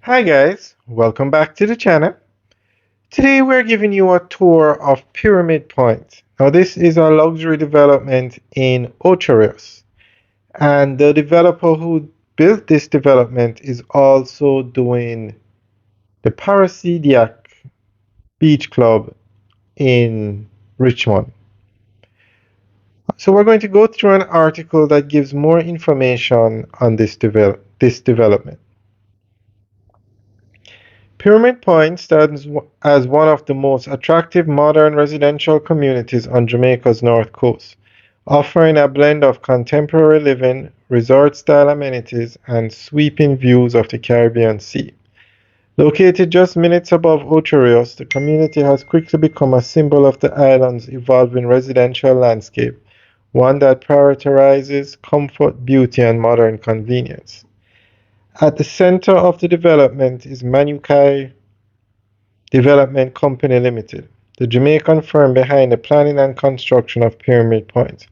Hi guys, welcome back to the channel. Today we're giving you a tour of Pyramid Point. Now this is a luxury development in Ocho, Rios, and the developer who built this development is also doing the Parasitiac Beach Club in Richmond. So we're going to go through an article that gives more information on this development. Pyramid Point stands as one of the most attractive modern residential communities on Jamaica's north coast, offering a blend of contemporary living, resort-style amenities, and sweeping views of the Caribbean Sea. Located just minutes above Ocho Rios, the community has quickly become a symbol of the island's evolving residential landscape, one that prioritizes comfort, beauty, and modern convenience. At the center of the development is Manukai Development Company Limited, the Jamaican firm behind the planning and construction of Pyramid Point.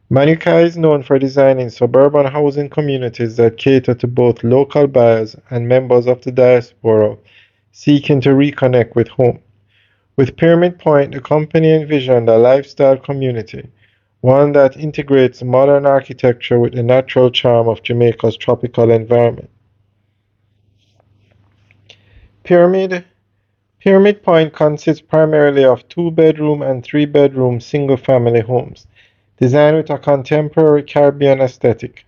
Manukai is known for designing suburban housing communities that cater to both local buyers and members of the diaspora seeking to reconnect with home. With Pyramid Point, the company envisioned a lifestyle community, one that integrates modern architecture with the natural charm of Jamaica's tropical environment. Pyramid Pyramid Point consists primarily of two-bedroom and three-bedroom single-family homes, designed with a contemporary Caribbean aesthetic.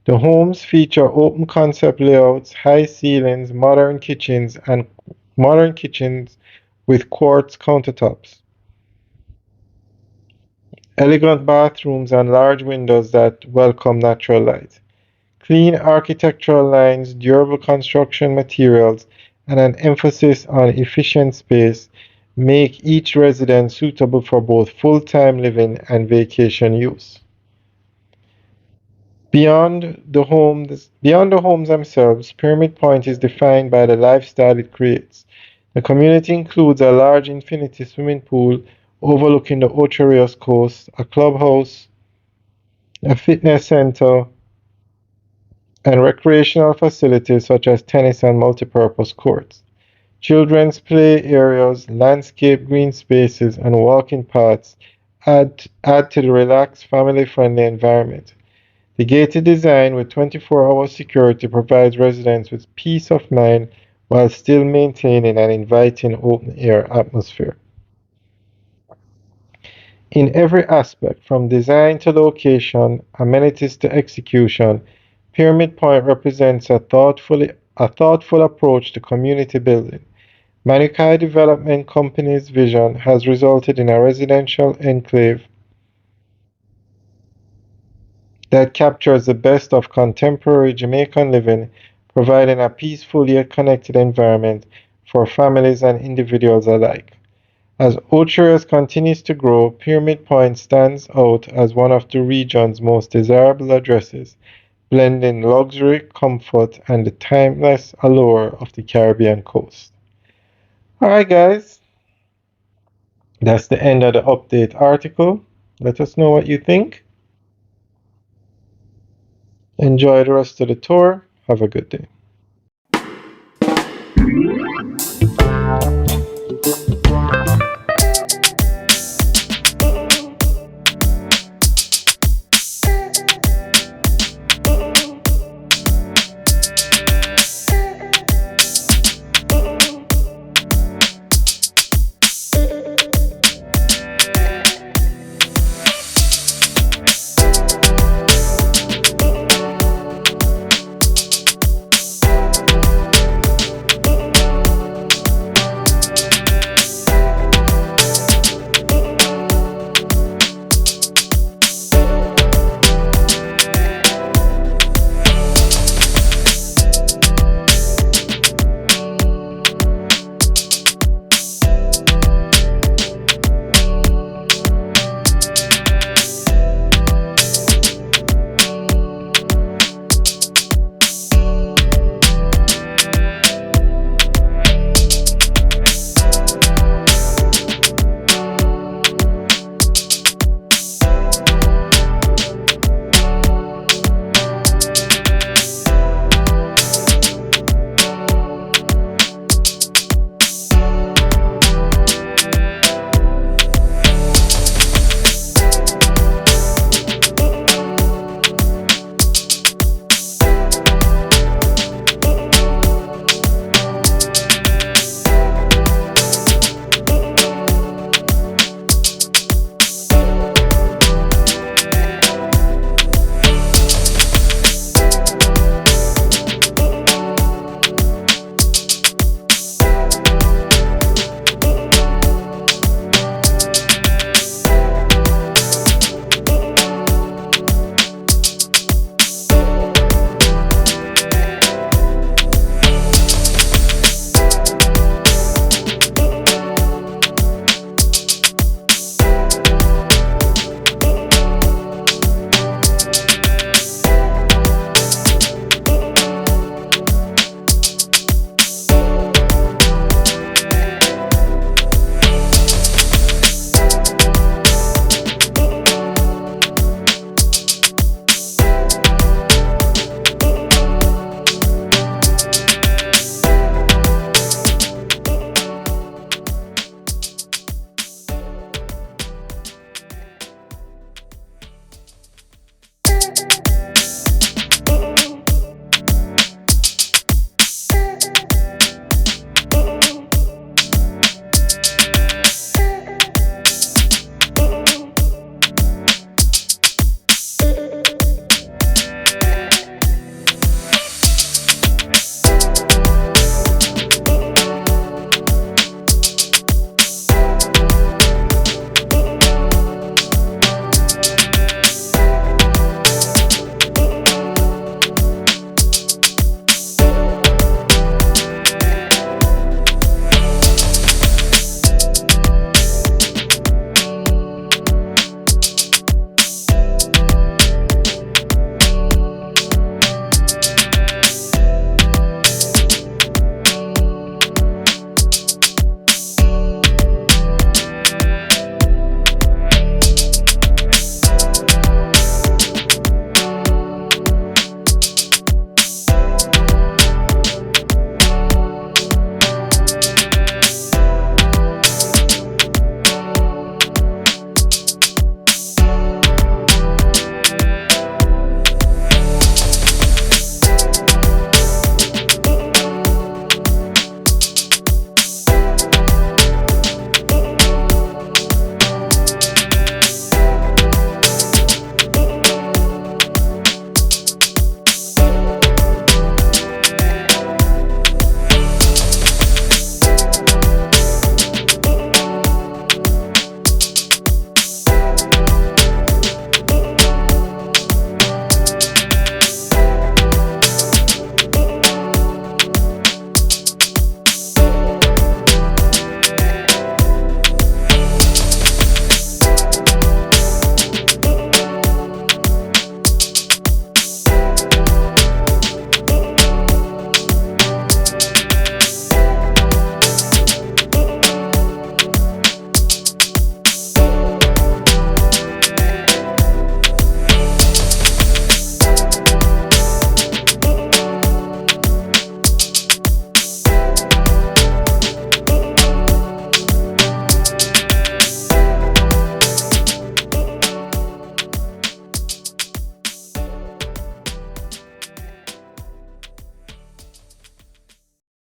The homes feature open-concept layouts, high ceilings, modern kitchens with quartz countertops, elegant bathrooms, and large windows that welcome natural light. Clean architectural lines, durable construction materials, and an emphasis on efficient space make each residence suitable for both full-time living and vacation use. Beyond the homes themselves, Pyramid Point is defined by the lifestyle it creates. The community includes a large infinity swimming pool overlooking the Ocho Rios coast, a clubhouse, a fitness center, and recreational facilities such as tennis and multipurpose courts. Children's play areas, landscape green spaces, and walking paths add to the relaxed, family-friendly environment. The gated design with 24-hour security provides residents with peace of mind while still maintaining an inviting open-air atmosphere. In every aspect, from design to location, amenities to execution, Pyramid Point represents a thoughtful approach to community building. Manukai Development Company's vision has resulted in a residential enclave that captures the best of contemporary Jamaican living, providing a peaceful yet connected environment for families and individuals alike. As Ocho continues to grow, Pyramid Point stands out as one of the region's most desirable addresses, blending luxury, comfort, and the timeless allure of the Caribbean coast. Alright guys, that's the end of the update article. Let us know what you think. Enjoy the rest of the tour. Have a good day.